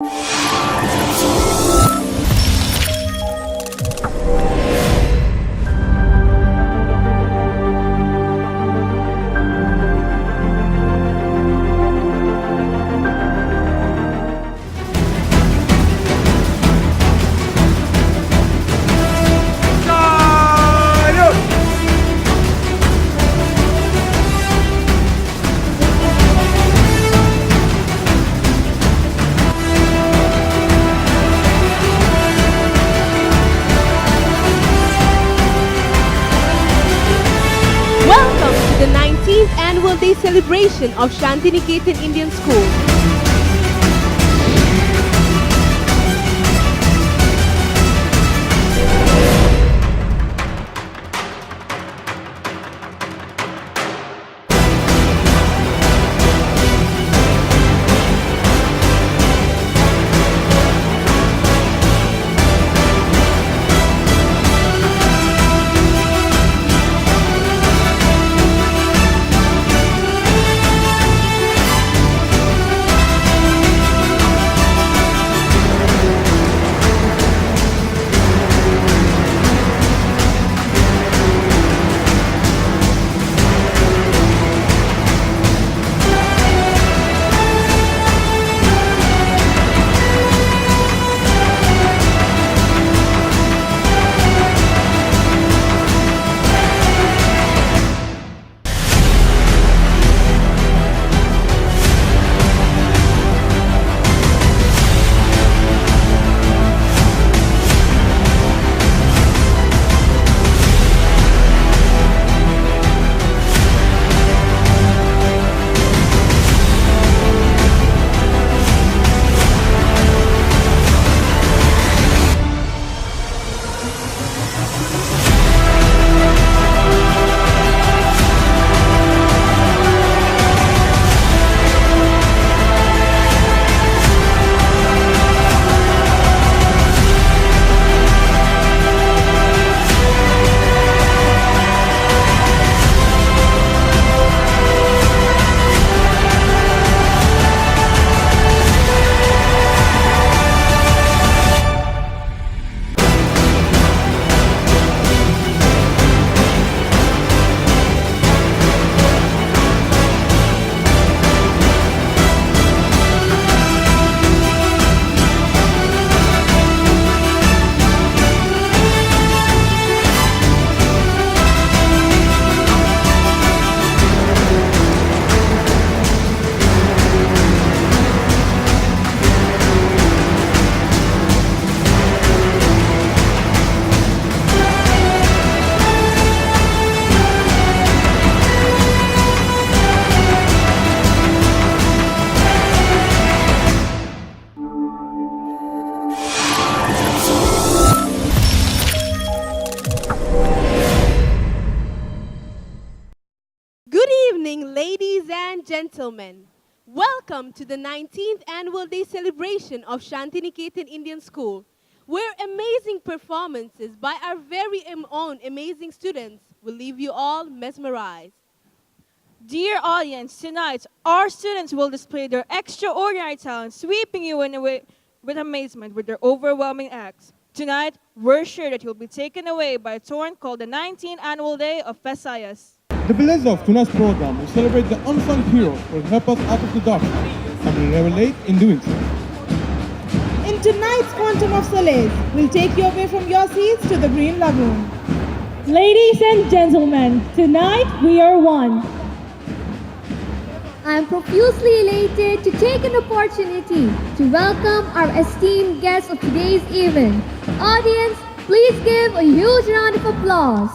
Welcome to the 19th Annual Day celebration of Shantiniketan Indian School. Good evening, ladies and gentlemen. Welcome to the 19th Annual Day celebration of Shantiniketan Indian School, where amazing performances by our very own amazing students will leave you all mesmerized. Dear audience, tonight our students will display their extraordinary talent, sweeping you away with amazement with their overwhelming acts. Tonight, we're sure that you'll be taken away by a tour called the 19th Annual Day of Visayas. The belleza of tonight's program will celebrate the unsung heroes who will help us out of the darkness, and will never late in doing so. In tonight's Quantum of Solace, we'll take you away from your seats to the Green Lagoon. Ladies and gentlemen, tonight we are one. I am profusely elated to take an opportunity to welcome our esteemed guests of today's event. Audience, please give a huge round of applause.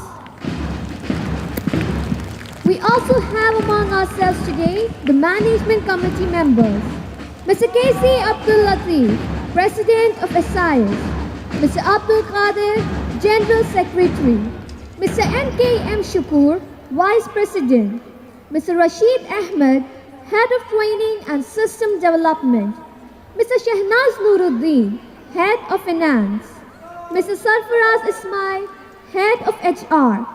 We also have among ourselves today the management committee members. Mr. K.C. Abdul Latif, President of SIS. Mr. Abdul Qadir, General Secretary. Mr. N.K.M. Shukur, Vice President. Mr. Rashid Ahmed, Head of Training and System Development. Mr. Shahnaz Nuruddin, Head of Finance. Mr. Sarfaraz Ismail, Head of HR.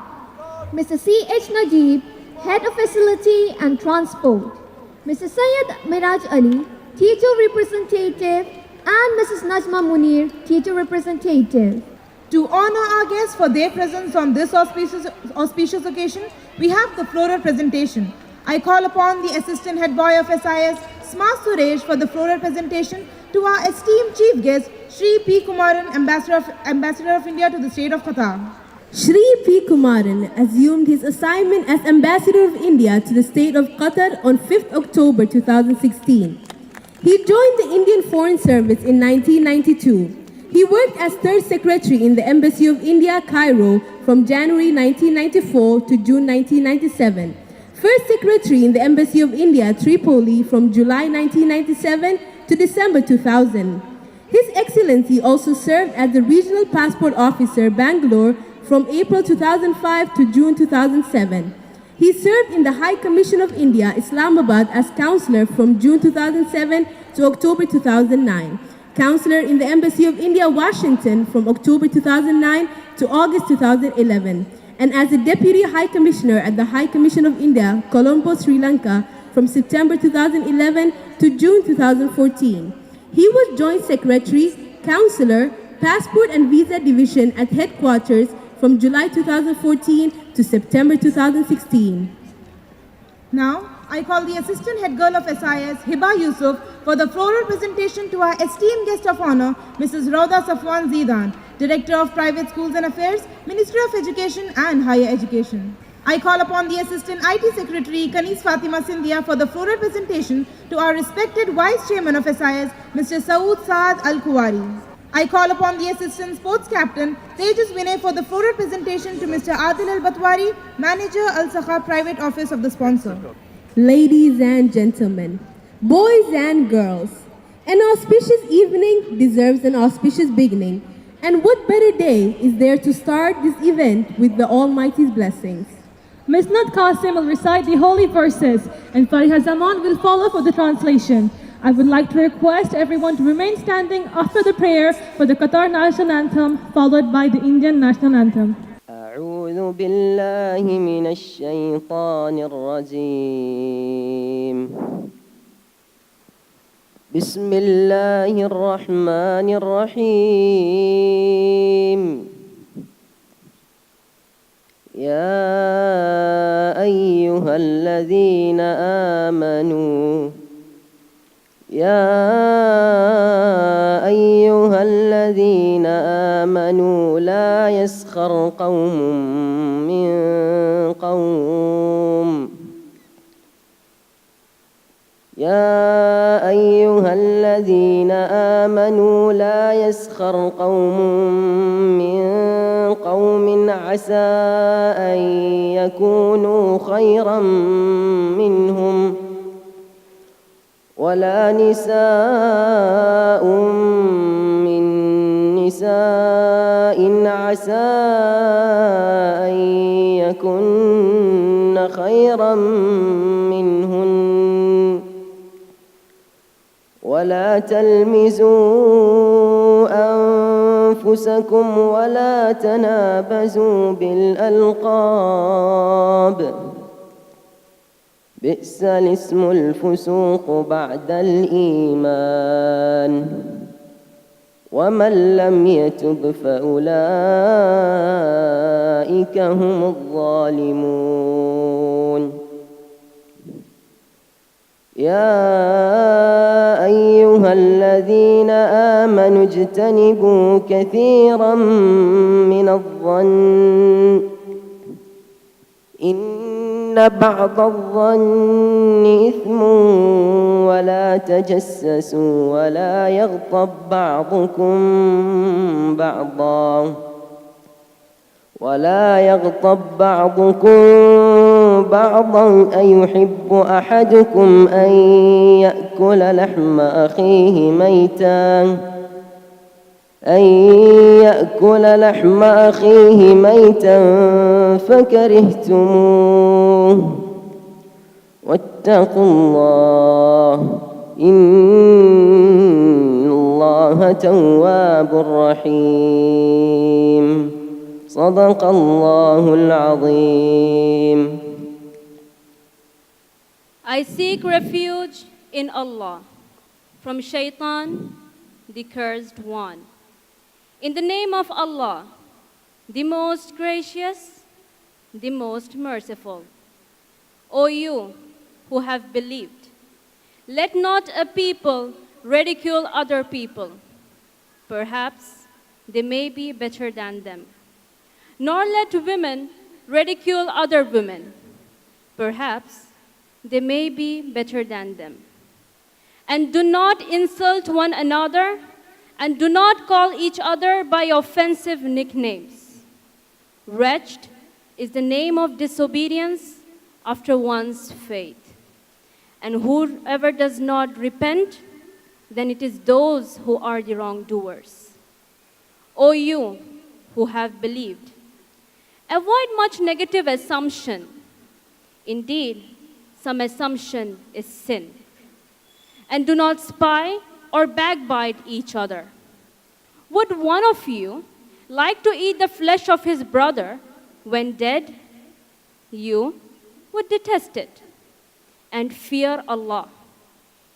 Mr. C.H. Najib, Head of Facility and Transport. Mr. Syed Miraj Ali, Teacher Representative Mrs. Najma Munir, teacher representative. To honor our guests for their presence on this auspicious occasion, we have the floral presentation. I call upon the assistant head boy of SIS, Sma Suresh, for the floral presentation to our esteemed chief guest, Shri P. Kumaran, Ambassador of India to the state of Qatar. Shri P. Kumaran assumed his assignment as Ambassador of India to the state of Qatar on 5th October 2016. He joined the Indian Foreign Service in 1992. He worked as third secretary in the Embassy of India, Cairo, from January 1994 to June 1997. First secretary in the Embassy of India, Tripoli, from July 1997 to December 2000. His Excellency also served as the Regional Passport Officer, Bangalore, from April 2005 to June 2007. He served in the High Commission of India, Islamabad, as Counselor from June 2007 to October 2009. Counselor in the Embassy of India, Washington, from October 2009 to August 2011. And as a Deputy High Commissioner at the High Commission of India, Colombo, Sri Lanka, from September 2011 to June 2014. He was Joint Secretary, Counselor, Passport and Visa Division at Headquarters from July 2014 to September 2016. Now, I call the assistant head girl of SIS, Hiba Yusuf, for the floral presentation to our esteemed guest of honor, Mrs. Rauda Safwan Zidan, Director of Private Schools and Affairs, Ministry of Education and Higher Education. I call upon the Assistant IT Secretary, Kanis Fatima Sindhia, for the floral presentation to our respected Vice Chairman of SIS, Mr. Saoud Saad Al-Kuwari. I call upon the Assistant Sports Captain, Tejas Vinay, for the floral presentation to Mr. Adil Al-Batwari, Manager Al-Sakha Private Office of the sponsor. Ladies and gentlemen, boys and girls, an auspicious evening deserves an auspicious beginning. And what better day is there to start this event with the Almighty's blessings? Misnat Qasim will recite the holy verses and Fariha Zaman will follow for the translation. I would like to request everyone to remain standing after the prayer for the Qatar National Anthem, followed by the Indian National Anthem. أعوذ بالله من الشيطان الرجيم بسم الله الرحمن الرحيم يا أيها الذين آمنوا لا يسخر قوم من قوم يا أيها الذين آمنوا لا يسخر قوم من قوم عسى أن يكونوا خيرا منهم ولا نساء من نساء عسى أن يكن خيرا منهن ولا تلمزوا أنفسكم ولا تنابزوا بالألقاب بئس الاسم الفسوق بعد الإيمان ومن لم يتب فأولئك هم الظالمون يا أيها الذين آمنوا اجتنبوا كثيرا من الظن إن بعض الظن إثم ولا تجسسوا ولا يغتب بعضكم بعضا أيحب أحدكم أن يأكل لحم أخيه ميتا فكرهتموه واتقوا الله إن الله تواب رحيم صدق الله العظيم. I seek refuge in Allah from shaitan, the cursed one. In the name of Allah, the most gracious, the most merciful. O you who have believed, let not a people ridicule other people. Perhaps they may be better than them. Nor let women ridicule other women. Perhaps they may be better than them. And do not insult one another, and do not call each other by offensive nicknames. Wretched is the name of disobedience after one's faith. And whoever does not repent, then it is those who are the wrongdoers. O you who have believed, avoid much negative assumption. Indeed, some assumption is sin. And do not spy or backbite each other. Would one of you like to eat the flesh of his brother when dead? You would detest it. And fear Allah.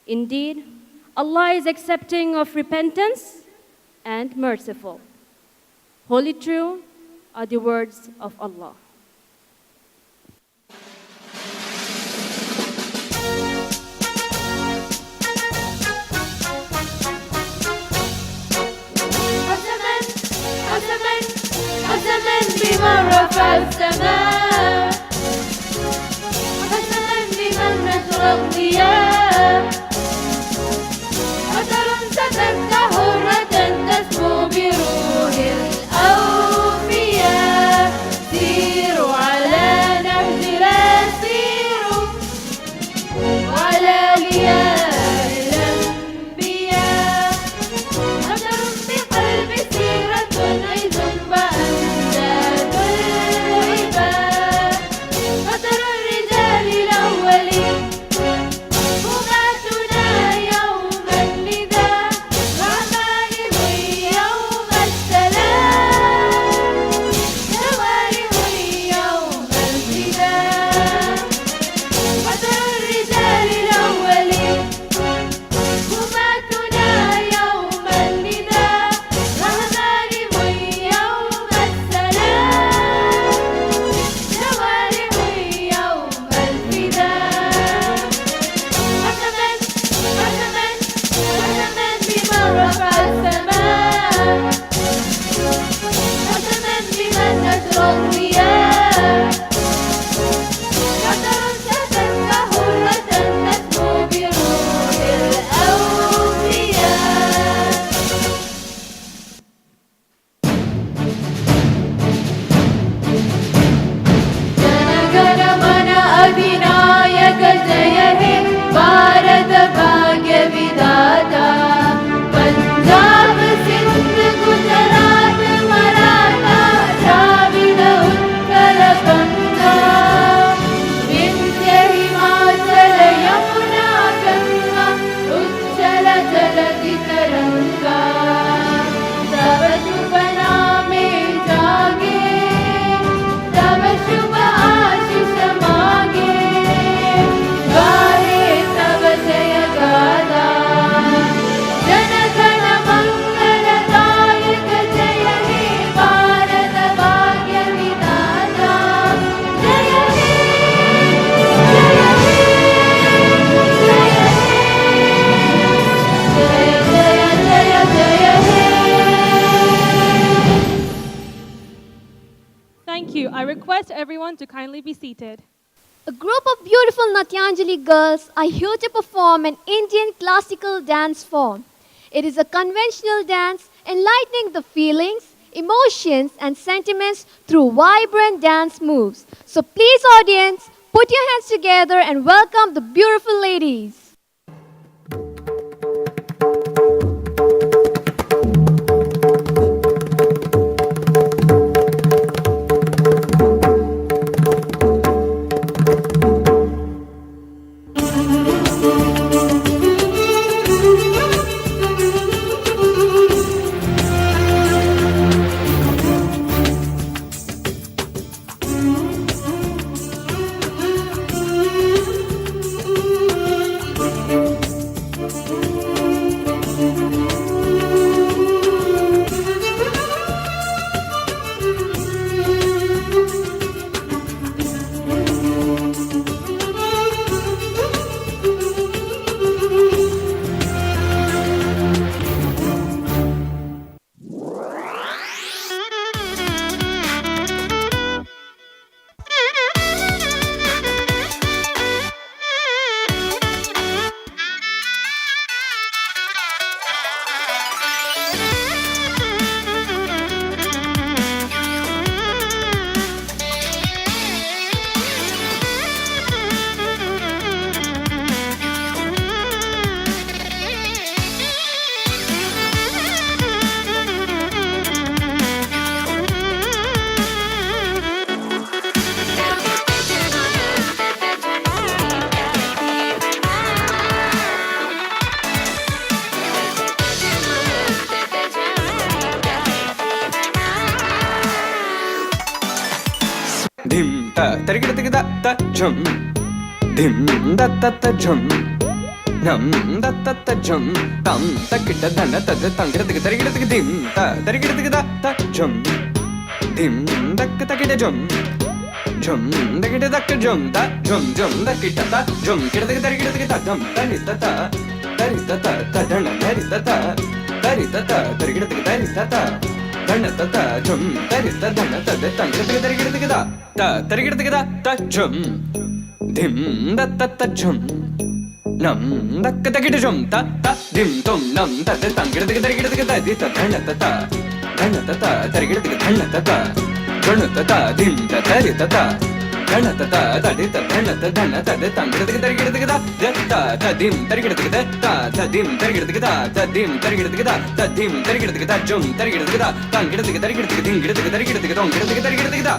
Indeed, Allah is accepting of repentance and merciful. Holy true are the words of Allah. قسما بمن رفع السماء قسما بمن نشر الضياء قدر ستبقى حرة تسمو بروح الأوفياء سيروا على نهج الأسير وعلى ليال الأنبياء قدر بقلب سيرة عز وأمجاد العباد قدر الرجال الأولين بغاتنا يوم النداء رحمانه يوم السلام جواره يوم الفداء قدر الرجال الأولين بغاتنا يوم النداء رحمانه يوم السلام جواره يوم الفداء قسما بمن رفع السماء قسما بمن نشر الضياء قدر ستبقى حرة تسمو بروح الأوفياء Jana Gana Mana अधिनायक जय हे भारत भाग्य विधाता पंजाब सिंध गुजरात मराठा द्राविड उत्कल गंगा विंध्य हिमाचल यमुना गंगा उच्चल जलधि तरंगा तव शुभ नामे जागे तव शुभ आशीष मागे गाहे तव जय गाथा जन गण मंगलदायक जय हे भारत भाग्य विधाता जय हे जय हे Thank you. I request everyone to kindly be seated. A group of beautiful Natyanjali girls are here to perform an Indian classical dance form. It is a conventional dance enlightening the feelings, emotions, and sentiments through vibrant dance moves. So please, audience, put your hands together and welcome the beautiful ladies. ta tarigida da ta jum dim da ta ta jum nam da ta ta jum tam takita dana ta tangira tarigida dim ta tarigida da ta jum dim dak takita jum jum takita dak jum ta jum takita ta jum kita tarigida ta jum tarita ta dana tarita ta tarigida tarita ta dana ta jum tarita dana ta tangira tarigida ta tarigida ta jum dim da ta jum nam dak takita jum ta dim tum nam ta tangira tarigida ta dana ta tarigida dana ta jana ta dim ta tarita ta dana ta tarita dana ta tangira tarigida ta dim tarigida ta dim tarigida ta dim tarigida ta dim tarigida ta jum tarigida ta tangira tarigida dingira tarigida tongira tarigida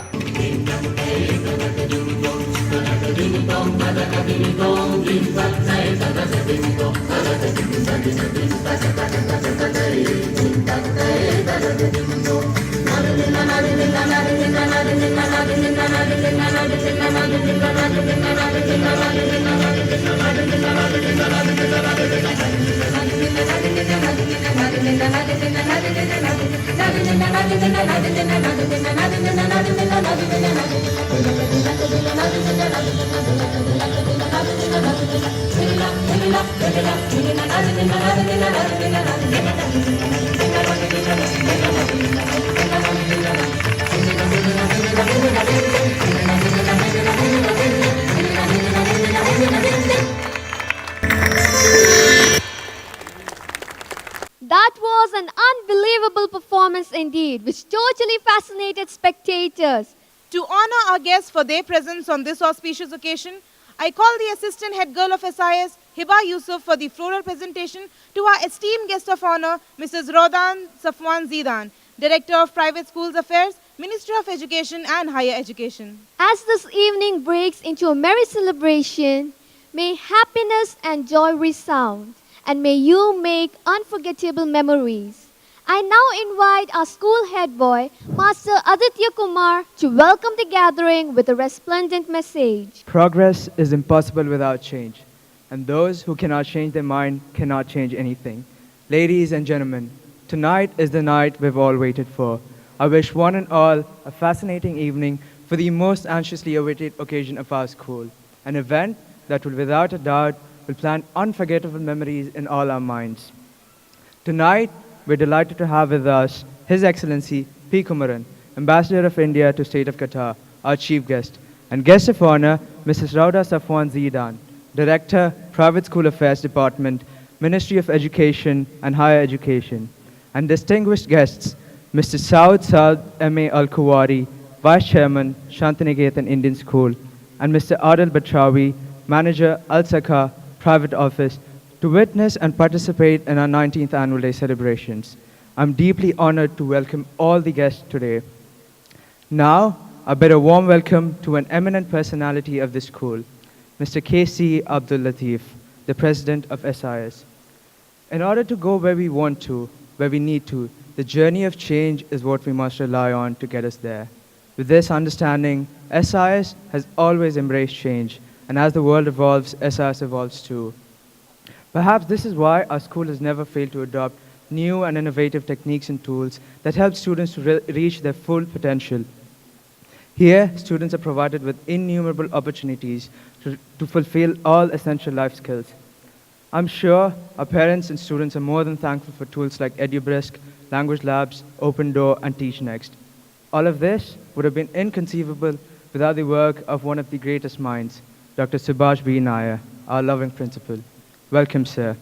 That was an unbelievable performance indeed, which totally fascinated spectators. To honor our guests for their presence on this auspicious occasion, I call the Assistant Head Girl of SIS, Hiba Yusuf, for the floral presentation to our esteemed guest of honor, Mrs. Rodan Safwan Zidan, Director of Private Schools Affairs, Ministry of Education and Higher Education. As this evening breaks into a merry celebration, may happiness and joy resound, and may you make unforgettable memories. I now invite our school head boy, Master Aditya Kumar, to welcome the gathering with a resplendent message. Progress is impossible without change, and those who cannot change their mind cannot change anything. Ladies and gentlemen, tonight is the night we've all waited for. I wish one and all a fascinating evening for the most anxiously awaited occasion of our school, an event that will without a doubt will plant unforgettable memories in all our minds. Tonight, we're delighted to have with us His Excellency P. Kumaran, Ambassador of India to State of Qatar, our chief guest, and guest of honor, Mrs. Rauda Safwan Zidan, Director, Private School Affairs Department, Ministry of Education and Higher Education, and distinguished guests, Mr. Saud M.A. Al-Kuwari, Vice Chairman, Shantiniketan Indian School, and Mr. Adil Batrawi, Manager, Al-Saka Private Office, to witness and participate in our 19th Annual Day celebrations. I'm deeply honored to welcome all the guests today. Now, I bid a warm welcome to an eminent personality of this school, Mr. K.C. Abdul Latif, the President of SIS. In order to go where we want to, where we need to, the journey of change is what we must rely on to get us there. With this understanding, SIS has always embraced change, and as the world evolves, SIS evolves too. Perhaps this is why our school has never failed to adopt new and innovative techniques and tools that help students to reach their full potential. Here, students are provided with innumerable opportunities to fulfill all essential life skills. I'm sure our parents and students are more than thankful for tools like EduBrisk, Language Labs, Open Door, and TeachNext. All of this would have been inconceivable without the work of one of the greatest minds, Dr. Subhash B. Nair, our loving principal. Welcome, sir.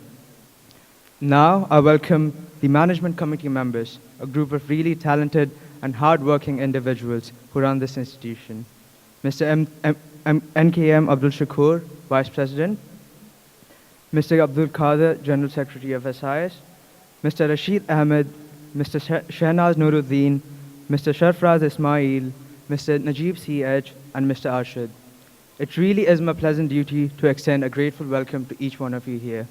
Now, I welcome the management committee members, a group of really talented and hard-working individuals who run this institution. Mr. NKM Abdul Shakur, Vice President, Mr. Abdul Qadir, General Secretary of SIS, Mr. Rashid Ahmed, Mr. Shehnaz Nuruddin, Mr. Sharfraz Ismail, Mr. Najib C.H., and Mr. Arshad. It really is my pleasant duty to extend a grateful welcome to each one of you here.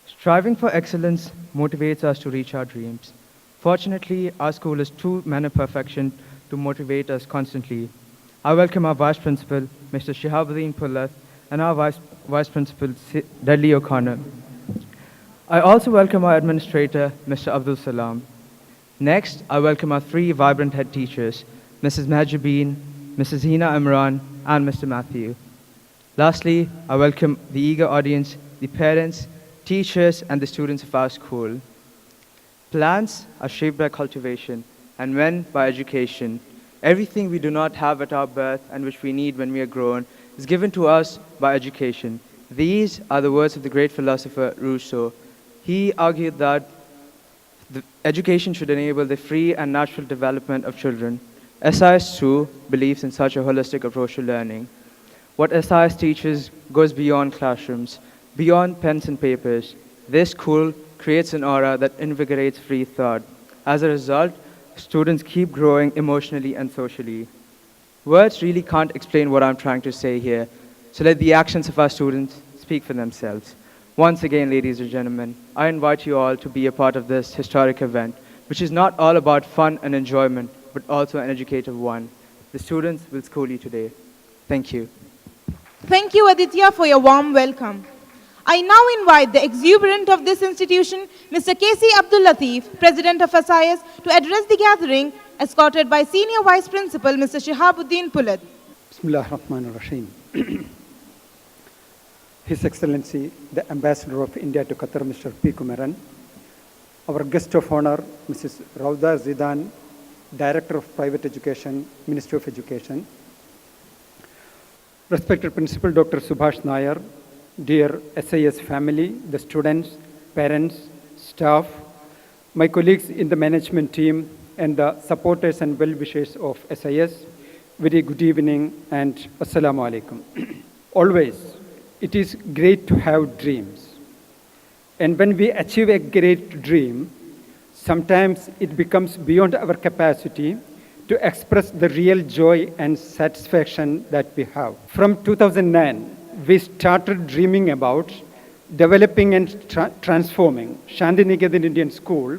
Striving for excellence motivates us to reach our dreams. Fortunately, our school is too men of perfection to motivate us constantly. I welcome our Vice Principal, Mr. Shihabuddin Pullat, and our Vice Principal, Dudley O'Connor. I also welcome our Administrator, Mr. Abdul Salam. Next, I welcome our three vibrant head teachers, Mrs. Mahjabeen, Mrs. Hina Imran, and Mr. Matthew. Lastly, I welcome the eager audience, the parents, teachers, and the students of our school. Plants are shaped by cultivation, and men by education. Everything we do not have at our birth and which we need when we are grown is given to us by education. These are the words of the great philosopher Rousseau. He argued that education should enable the free and natural development of children. SIS too believes in such a holistic approach to learning. What SIS teaches goes beyond classrooms, beyond pens and papers. This school creates an aura that invigorates free thought. As a result, students keep growing emotionally and socially. Words really can't explain what I'm trying to say here, so let the actions of our students speak for themselves. Once again, ladies and gentlemen, I invite you all to be a part of this historic event, which is not all about fun and enjoyment, but also an educative one. The students will school you today. Thank you. Thank you, Aditya, for your warm welcome. I now invite the exuberant of this institution, Mr. K.C. Abdul Latif, President of SIS, to address the gathering, escorted by Senior Vice Principal, Mr. Shihabuddin Pullat. Bismillah ar-Rahman ar-Rahim. His Excellency, the Ambassador of India to Qatar, Mr. P. Kumaran, our guest of honor, Mrs. Rauda Zidan, Director of Private Education, Ministry of Education, respected Principal Dr. Subhash Nair, dear SIS family, the students, parents, staff, my colleagues in the management team, and the supporters and well-wishers of SIS, very good evening and Assalamu alaikum. Always, it is great to have dreams. And when we achieve a great dream, sometimes it becomes beyond our capacity to express the real joy and satisfaction that we have. From 2009, we started dreaming about developing and transforming Shantiniketan Indian School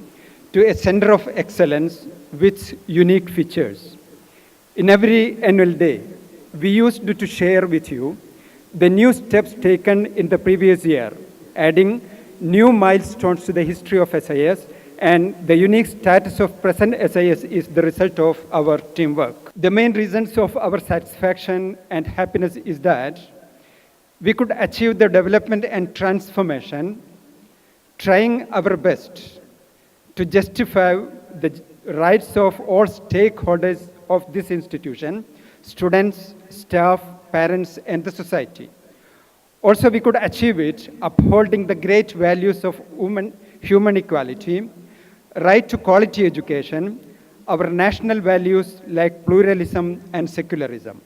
to a center of excellence with unique features. In every annual day, we used to share with you the new steps taken in the previous year, adding new milestones to the history of SIS, and the unique status of present SIS is the result of our teamwork. The main reasons of our satisfaction and happiness is that we could achieve the development and transformation, trying our best to justify the rights of all stakeholders of this institution, students, staff, parents, and the society. Also, we could achieve it upholding the great values of human equality, right to quality education, our national values like pluralism and secularism.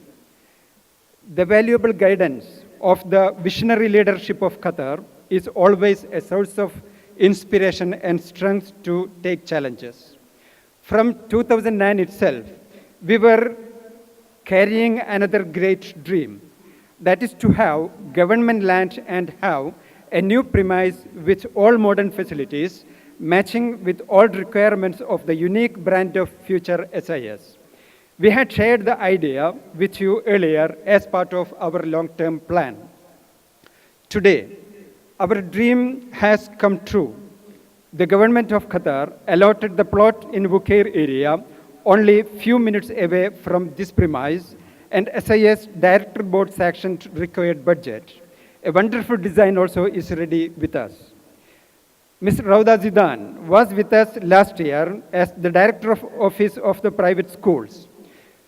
The valuable guidance of the visionary leadership of Qatar is always a source of inspiration and strength to take challenges. From 2009 itself, we were carrying another great dream, that is to have government land and have a new premise with all modern facilities matching with all requirements of the unique brand of future SIS. We had shared the idea with you earlier as part of our long-term plan. Today, our dream has come true. The government of Qatar allotted the plot in Wukair area only few minutes away from this premise, and SIS Director Board sanctioned required budget. A wonderful design also is ready with us. Ms. Rauda Zidan was with us last year as the Director of Office of the Private Schools.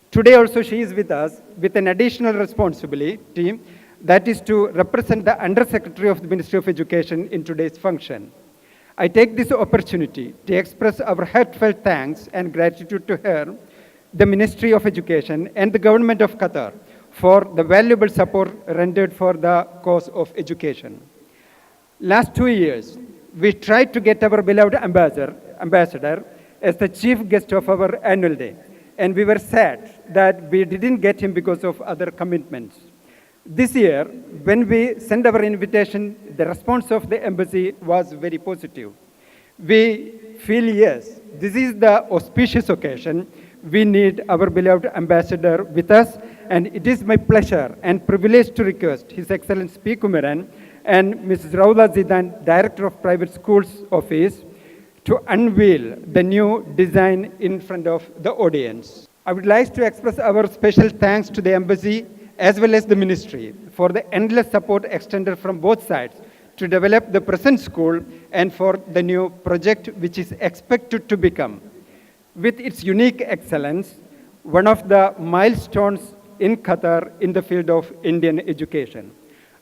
Today also she is with us with an additional responsibility, that is to represent the Undersecretary of the Ministry of Education in today's function. I take this opportunity to express our heartfelt thanks and gratitude to her, the Ministry of Education, and the Government of Qatar for the valuable support rendered for the cause of education. Last 2 years, we tried to get our beloved ambassador as the chief guest of our annual day, and we were sad that we didn't get him because of other commitments. This year, when we sent our invitation, the response of the embassy was very positive. We feel, yes, this is the auspicious occasion. We need our beloved ambassador with us, and it is my pleasure and privilege to request His Excellency P. Kumaran and Mrs. Rauda Zidan, Director of Private Schools Office, to unveil the new design in front of the audience. I would like to express our special thanks to the Embassy as well as the Ministry for the endless support extended from both sides to develop the present school and for the new project which is expected to become, with its unique excellence, one of the milestones in Qatar in the field of Indian education.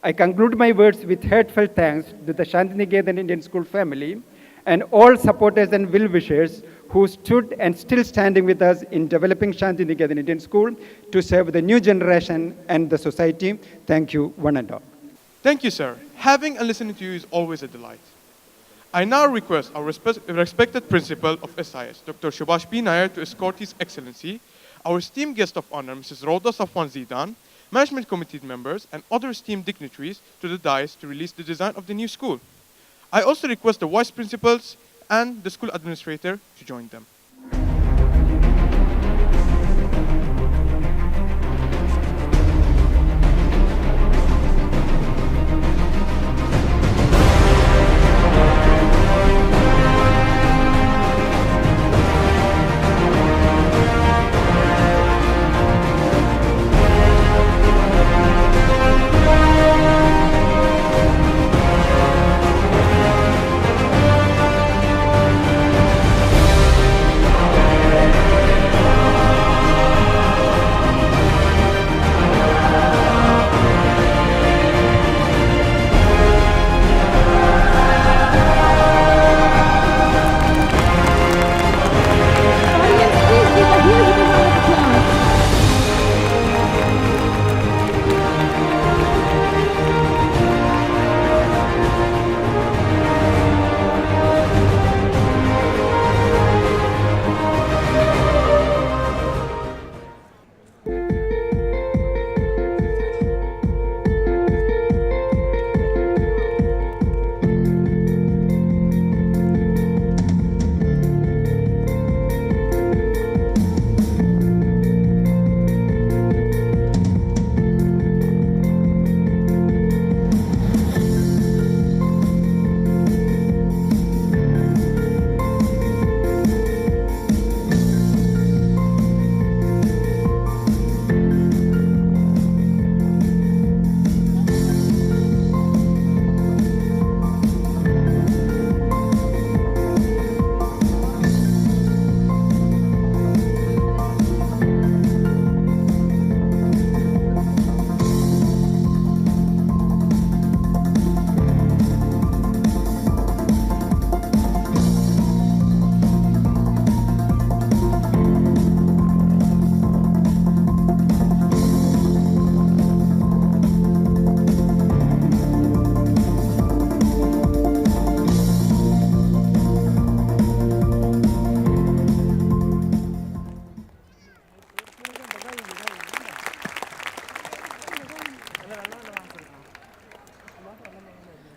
I conclude my words with heartfelt thanks to the Shantiniketan Indian School family and all supporters and well-wishers who stood and still standing with us in developing Shantiniketan Indian School to serve the new generation and the society. Thank you, one and all. Thank you, sir. Having and listening to you is always a delight. I now request our respected principal of SIS, Dr. Subhash P. Nair, to escort His Excellency, our esteemed guest of honor, Mrs. Rauda Safwan Zidan, management committee members, and other esteemed dignitaries to the dais to release the design of the new school. I also request the vice principals and the school administrator to join them.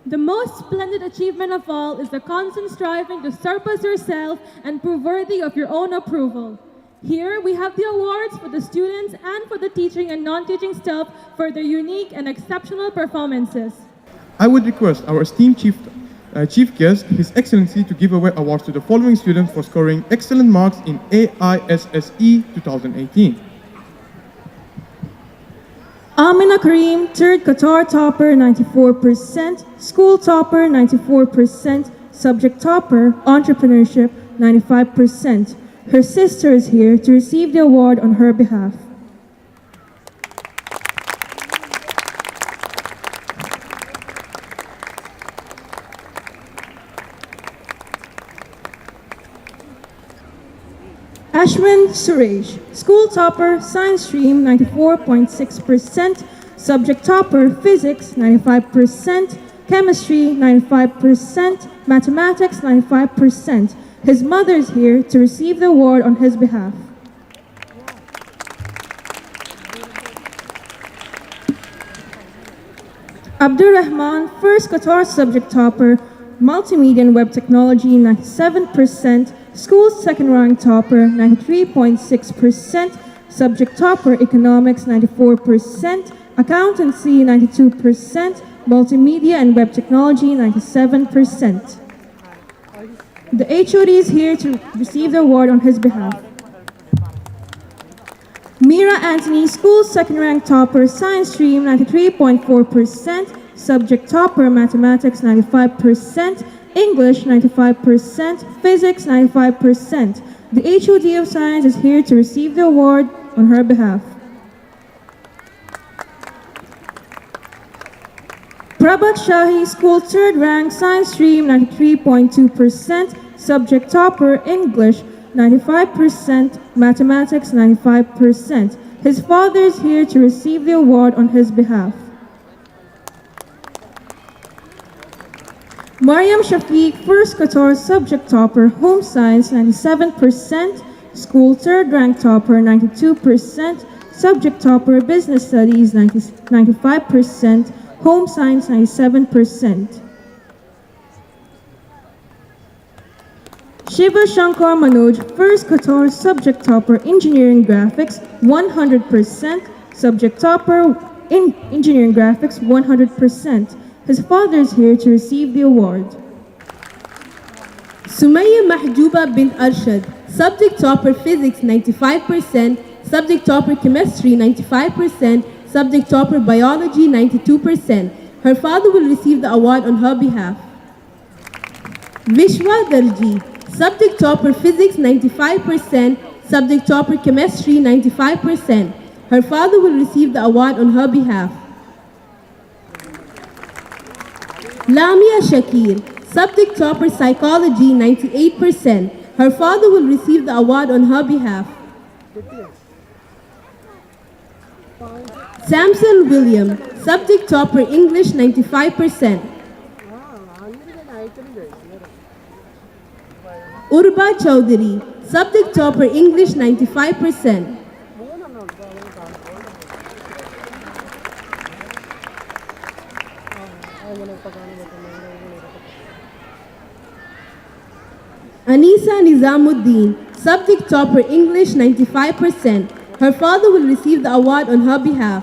The most splendid achievement of all is the constant striving to surpass yourself and prove worthy of your own approval. Here we have the awards for the students and for the teaching and non-teaching staff for their unique and exceptional performances. I would request our esteemed chief guest, His Excellency, to give away awards to the following students for scoring excellent marks in AISSE 2018. Amina Kareem, third Qatar topper, 94%, school topper, 94%, subject topper, entrepreneurship, 95%. Her sister is here to receive the award on her behalf. Ashwin Suresh, school topper, science stream, 94.6%, subject topper, physics, 95%, chemistry, 95%, mathematics, 95%. His mother is here to receive the award on his behalf. Abdur Rahman, first Qatar subject topper, multimedia and web technology, 97%, school second rank topper, 93.6%, Subject topper, economics 94%, accountancy 92%, multimedia and web technology 97%. The HOD is here to receive the award on his behalf. Mira Anthony, school second rank topper, science stream 93.4%, subject topper, mathematics 95%, English 95%, physics 95%. The HOD of science is here to receive the award on her behalf. Prabhat Shahi, school third rank, science stream 93.2%, subject topper, English 95%, mathematics 95%. His father is here to receive the award on his behalf. Mariam Shafiq, first Qatar, subject topper, home science 97%, school third rank topper 92%, subject topper, business studies 95%, home science 97%. Shiva Shankar Manoj, first Qatar, subject topper, engineering graphics 100%, subject topper in engineering graphics 100%. His father is here to receive the award. Sumaya Mahjooba bint Arshad, subject topper physics 95%, subject topper chemistry 95%, subject topper biology 92%. Her father will receive the award on her behalf. Vishwa Darji, subject topper physics 95%, subject topper chemistry 95%. Her father will receive the award on her behalf. Lamia Shakir, subject topper psychology 98%. Her father will receive the award on her behalf. Samson William, subject topper English 95%. Urba Chowdhury, subject topper English 95%. Anisa Nizamuddin, subject topper English 95%. Her father will receive the award on her behalf.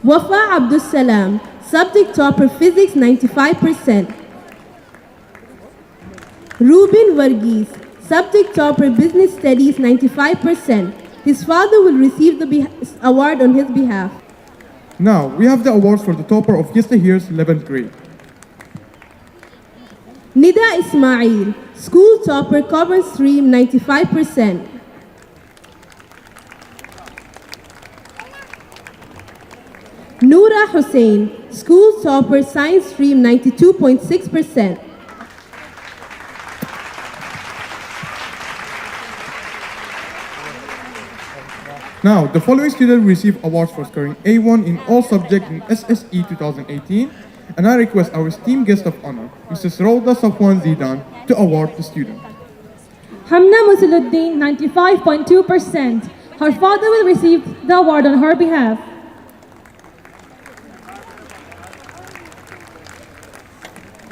Wafa Abdus Salam, subject topper physics 95%. Rubin Varghese, subject topper business studies 95%. His father will receive the award on his behalf. Now, we have the awards for the topper of yesteryear's 11th grade. Nida Ismail, school topper common stream 95%. Noura Hussain, school topper science stream 92.6%. Now, the following students will receive awards for scoring A1 in all subjects in SSE 2018, and I request our esteemed guest of honor, Mrs. Rauda Safwan Zidan, to award the student. Hamna Musuluddin, 95.2%. Her father will receive the award on her behalf.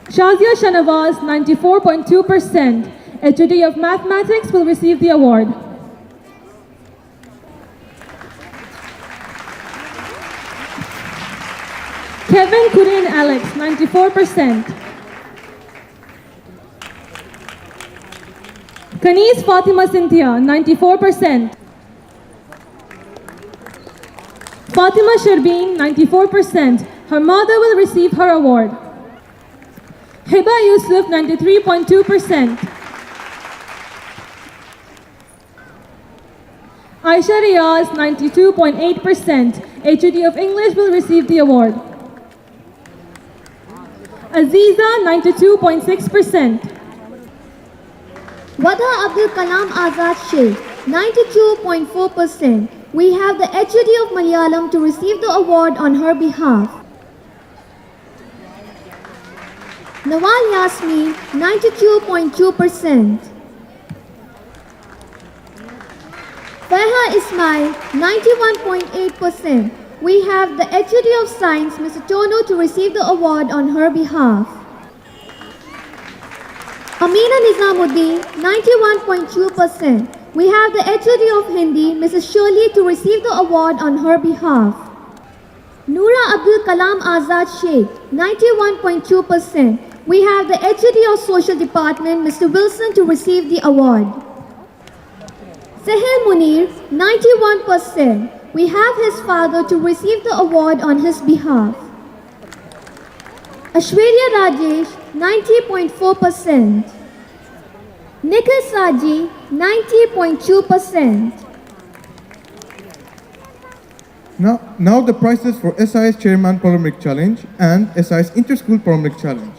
Shazia Shanawaz, 94.2%. HOD of Mathematics will receive the award. Kevin Kurin Alex, 94%. Kanis Fatima Cynthia, 94%. Fatima Sharbeen, 94%. Her mother will receive her award. Hiba Yusuf, 93.2%. Aisha Riaz, 92.8%. HOD of English will receive the award. Aziza, 92.6%. Wada Abdul Kalam Azad Sheikh, 92.4%. We have the HOD of Malayalam to receive the award on her behalf. Nawal Yasmin, 92.2%. Farha Ismail, 91.8%. We have the HOD of Science, Mr. Tono, to receive the award on her behalf. Amina Nizamuddin, 91.2%. We have the HOD of Hindi, Mrs. Shirley, to receive the award on her behalf. Noora Abdul Kalam Azad Sheikh, 91.2%. We have the HOD of Social Department, Mr. Wilson, to receive the award. Sahil Munir, 91%. We have his father to receive the award on his behalf. Ashwarya Rajesh, 90.4%. Nikhil Saji, 90.2%. Now the prizes for SIS Chairman Polemic Challenge and SIS Inter-School Polemic Challenge.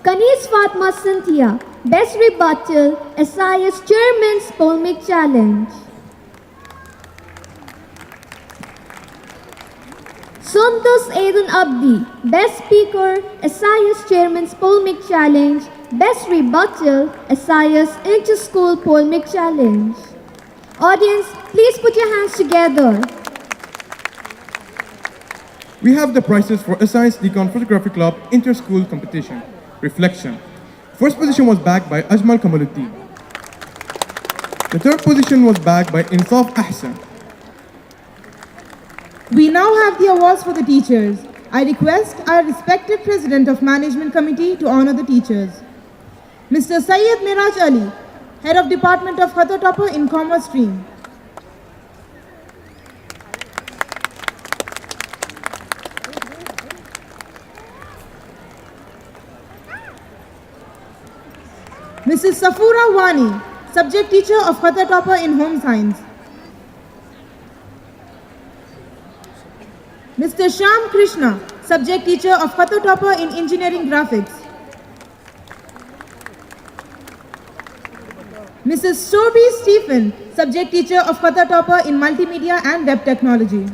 Kanis Fatma Cynthia, Best Rebuttal, SIS Chairman's Polemic Challenge. Suntus Aiden Abdi, Best Speaker, SIS Chairman's Polemic Challenge, Best Rebuttal, SIS Inter-School Polemic Challenge. Audience, please put your hands together. We have the prizes for SIS Deacon Photography Club Inter-School Competition. Reflection. First position was bagged by Ajmal Kamaluddin. The third position was bagged by Insaf Ahsan. We now have the awards for the teachers. I request our respected President of Management Committee to honor the teachers. Mr. Syed Miraj Ali, Head of Department of Khatar Topper in Commerce Stream. Mrs. Safura Wani, Subject Teacher of Khatar Topper in Home Science. Mr. Shyam Krishna, Subject Teacher of Khatar Topper in Engineering Graphics. Mrs. Sobi Stephen, Subject Teacher of Khatar Topper in Multimedia and Web Technology.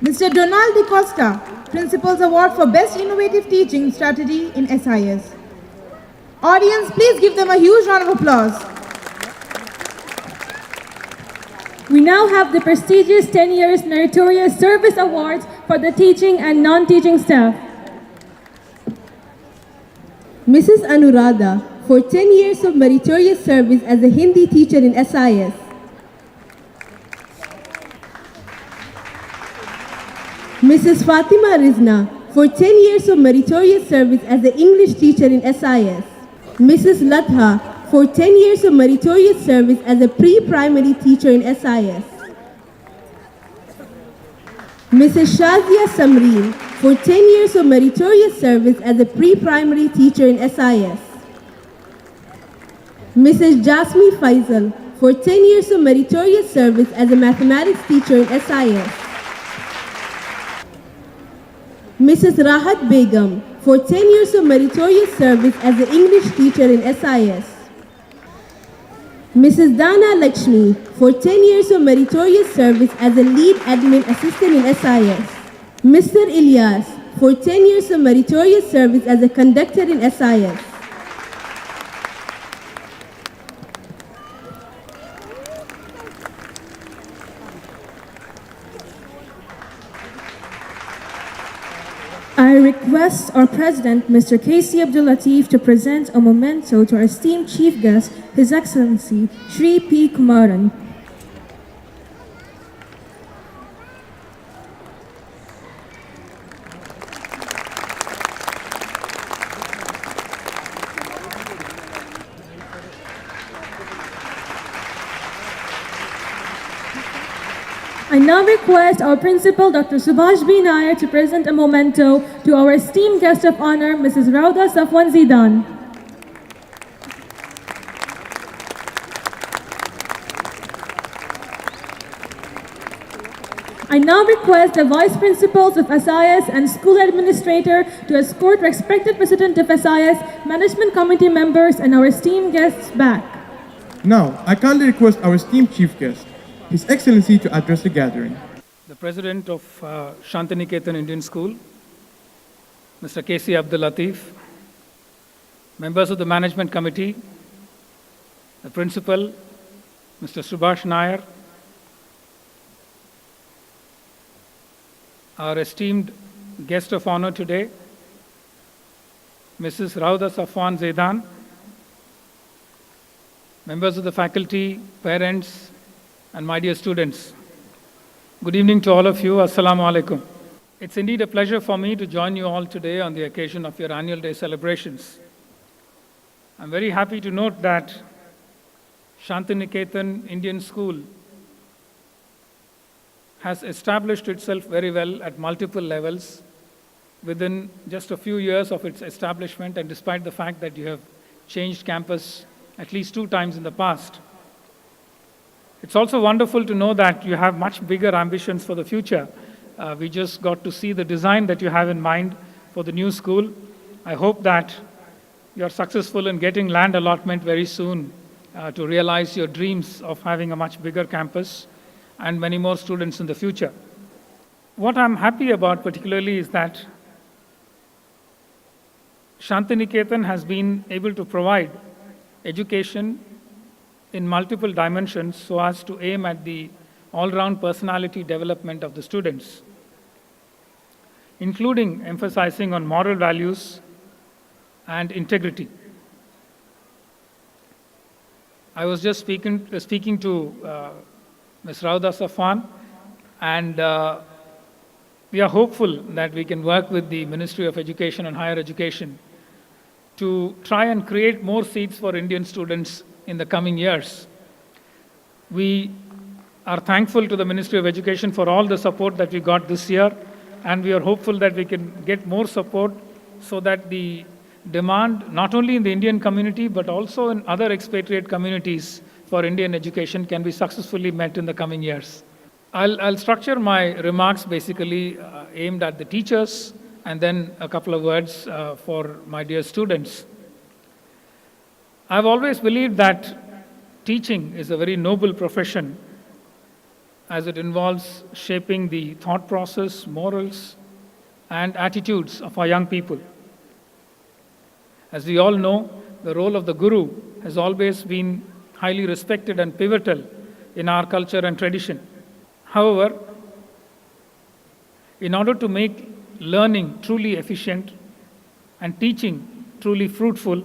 Mr. Donald De Costa, Principal's Award for Best Innovative Teaching Strategy in SIS. Audience, please give them a huge round of applause. We now have the prestigious 10 Years Meritorious Service Awards for the teaching and non-teaching staff. Mrs. Anuradha, for 10 years of meritorious service as a Hindi teacher in SIS. Mrs. Fatima Rizna, for 10 years of meritorious service as an English teacher in SIS. Mrs. Latha, for 10 years of meritorious service as a pre-primary teacher in SIS. Mrs. Shazia Samreen, for 10 years of meritorious service as a pre-primary teacher in SIS. Mrs. Jasmi Faisal, for 10 years of meritorious service as a mathematics teacher in SIS. Mrs. Rahat Begum, for 10 years of meritorious service as an English teacher in SIS. Mrs. Dana Lakshmi, for 10 years of meritorious service as a lead admin assistant in SIS. Mr. Ilyas, for 10 years of meritorious service as a conductor in SIS. I request our President, Mr. K.C. Abdul Latif, to present a memento to our esteemed Chief Guest, His Excellency, Shri P. Kumaran. I now request our Principal, Dr. Subhash B. Nair, to present a memento to our esteemed guest of honor, Mrs. Rauda Safwan Zidan. I now request the Vice Principals of SIS and School Administrator to escort respected President of SIS, Management Committee members, and our esteemed guests back. Now, I kindly request our esteemed Chief Guest, His Excellency, to address the gathering. The President of Shantiniketan Indian School, Mr. K.C. Abdul Latif, members of the Management Committee, the Principal, Mr. Subhash Nair, our esteemed guest of honor today, Mrs. Rauda Safwan Zaidan, members of the faculty, parents, and my dear students. Good evening to all of you. Assalamu alaikum. It's indeed a pleasure for me to join you all today on the occasion of your annual day celebrations. I'm very happy to note that Shantiniketan Indian School has established itself very well at multiple levels within just a few years of its establishment, and despite the fact that you have changed campus at least 2 times in the past. It's also wonderful to know that you have much bigger ambitions for the future. We just got to see the design that you have in mind for the new school. I hope that you're successful in getting land allotment very soon to realize your dreams of having a much bigger campus and many more students in the future. What I'm happy about particularly is that Shantiniketan has been able to provide education in multiple dimensions so as to aim at the all-round personality development of the students, including emphasizing on moral values and integrity. I was just speaking to Ms. Rauda Safwan, and we are hopeful that we can work with the Ministry of Education and Higher Education to try and create more seats for Indian students in the coming years. We are thankful to the Ministry of Education for all the support that we got this year, and we are hopeful that we can get more support so that the demand, not only in the Indian community, but also in other expatriate communities for Indian education can be successfully met in the coming years. I'll structure my remarks basically aimed at the teachers, and then a couple of words for my dear students. I've always believed that teaching is a very noble profession, as it involves shaping the thought process, morals, and attitudes of our young people. As we all know, the role of the guru has always been highly respected and pivotal in our culture and tradition. However, in order to make learning truly efficient and teaching truly fruitful,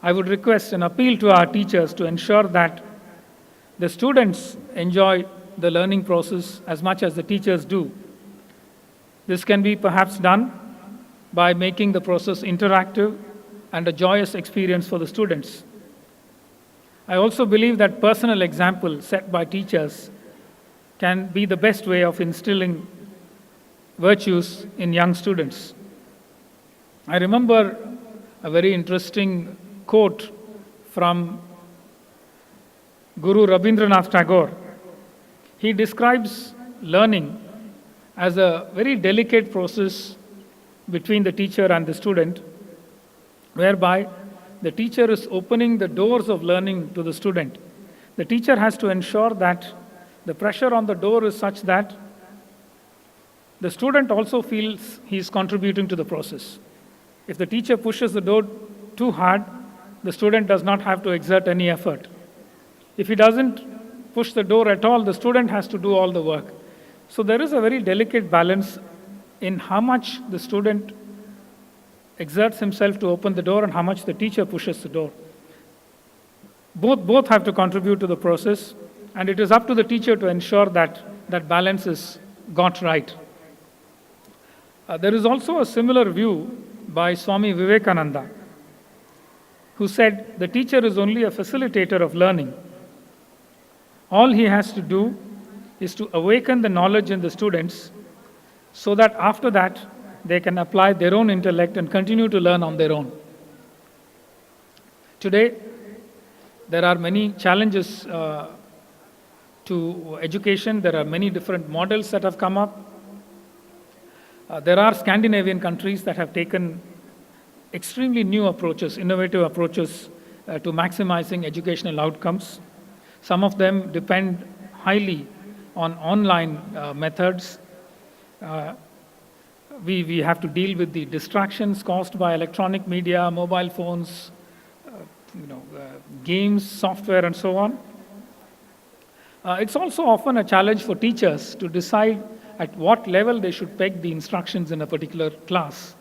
I would request and appeal to our teachers to ensure that the students enjoy the learning process as much as the teachers do. This can be perhaps done by making the process interactive and a joyous experience for the students. I also believe that personal example set by teachers can be the best way of instilling virtues in young students. I remember a very interesting quote from Guru Rabindranath Tagore. He describes learning as a very delicate process between the teacher and the student, whereby the teacher is opening the doors of learning to the student. The teacher has to ensure that the pressure on the door is such that the student also feels he is contributing to the process. If the teacher pushes the door too hard, the student does not have to exert any effort. If he doesn't push the door at all, the student has to do all the work. So there is a very delicate balance in how much the student exerts himself to open the door and how much the teacher pushes the door. Both have to contribute to the process, and it is up to the teacher to ensure that that balance is got right. There is also a similar view by Swami Vivekananda, who said the teacher is only a facilitator of learning. All he has to do is to awaken the knowledge in the students so that after that they can apply their own intellect and continue to learn on their own. Today, there are many challenges to education. There are many different models that have come up. There are Scandinavian countries that have taken extremely new approaches, innovative approaches to maximizing educational outcomes. Some of them depend highly on online methods. We have to deal with the distractions caused by electronic media, mobile phones, games, software, and so on. It's also often a challenge for teachers to decide at what level they should peg the instructions in a particular class.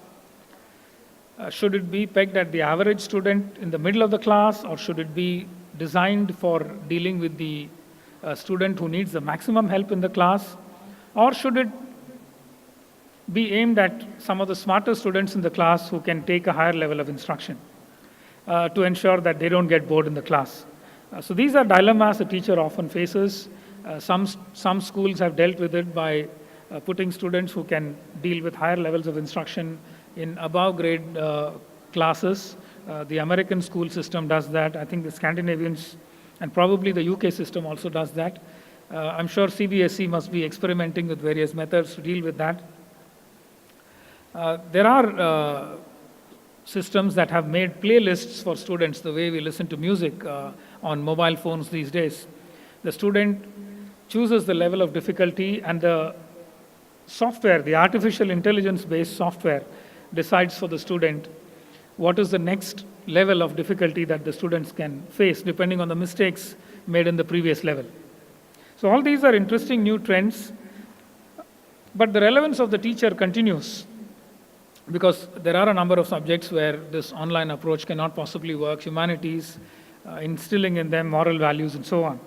Should it be pegged at the average student in the middle of the class, or should it be designed for dealing with the student who needs the maximum help in the class, or should it be aimed at some of the smarter students in the class who can take a higher level of instruction to ensure that they don't get bored in the class? So these are dilemmas a teacher often faces. Some schools have dealt with it by putting students who can deal with higher levels of instruction in above grade classes. The American school system does that. I think the Scandinavians and probably the UK system also does that. I'm sure CBSE must be experimenting with various methods to deal with that. There are systems that have made playlists for students the way we listen to music on mobile phones these days. The student chooses the level of difficulty, and the software, the artificial intelligence-based software, decides for the student what is the next level of difficulty that the students can face depending on the mistakes made in the previous level. So all these are interesting new trends, but the relevance of the teacher continues, because there are a number of subjects where this online approach cannot possibly work: humanities, instilling in them moral values, and so on.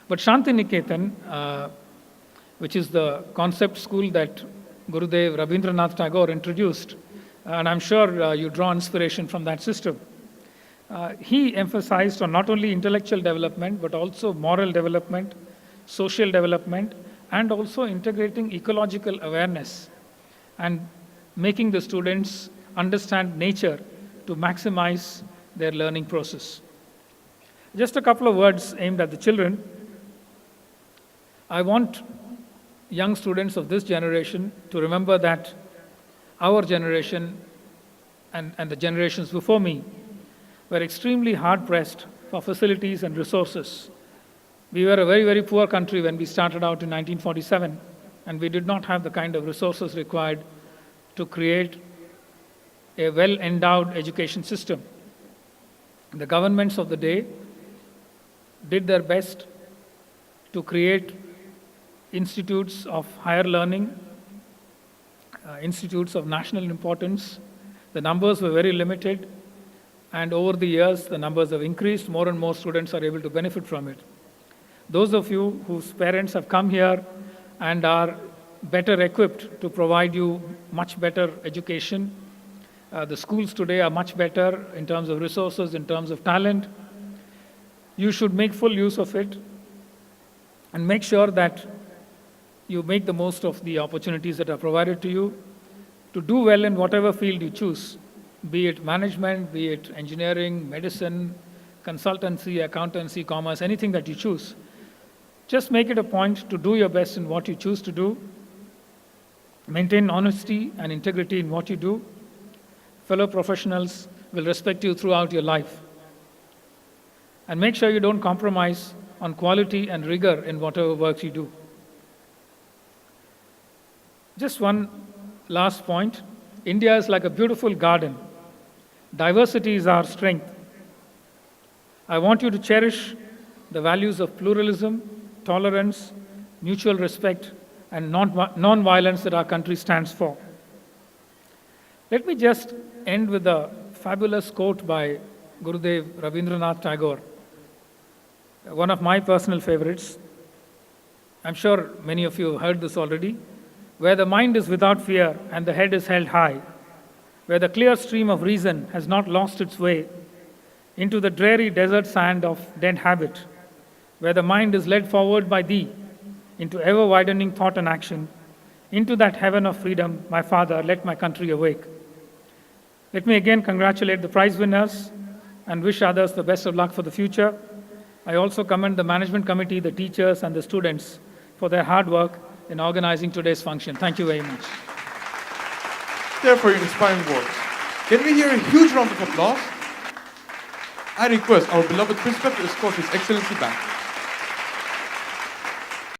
But Shantiniketan, which is the concept school that Gurudev Rabindranath Tagore introduced, and I'm sure you draw inspiration from that system. He emphasized on not only intellectual development, but also moral development, social development, and also integrating ecological awareness and making the students understand nature to maximize their learning process. Just a couple of words aimed at the children. I want young students of this generation to remember that our generation and the generations before me were extremely hard-pressed for facilities and resources. We were a very, very poor country when we started out in 1947, and we did not have the kind of resources required to create a well-endowed education system. The governments of the day did their best to create institutes of higher learning, institutes of national importance. The numbers were very limited, and over the years, the numbers have increased. More and more students are able to benefit from it. Those of you whose parents have come here and are better equipped to provide you much better education, the schools today are much better in terms of resources, in terms of talent. You should make full use of it and make sure that you make the most of the opportunities that are provided to you to do well in whatever field you choose, be it management, be it engineering, medicine, consultancy, accountancy, commerce, anything that you choose. Just make it a point to do your best in what you choose to do. Maintain honesty and integrity in what you do. Fellow professionals will respect you throughout your life. And make sure you don't compromise on quality and rigor in whatever work you do. Just one last point. India is like a beautiful garden. Diversity is our strength. I want you to cherish the values of pluralism, tolerance, mutual respect, and non-violence that our country stands for. Let me just end with a fabulous quote by Gurudev Rabindranath Tagore, one of my personal favorites. I'm sure many of you have heard this already. Where the mind is without fear and the head is held high, where the clear stream of reason has not lost its way into the dreary desert sand of dead habit, where the mind is led forward by thee into ever-widening thought and action, into that heaven of freedom, my Father, let my country awake. Let me again congratulate the prize winners and wish others the best of luck for the future. I also commend the management committee, the teachers, and the students for their hard work in organizing today's function. Thank you very much. Therefore, your inspiring words. Can we hear a huge round of applause? I request our beloved principal to escort His Excellency back.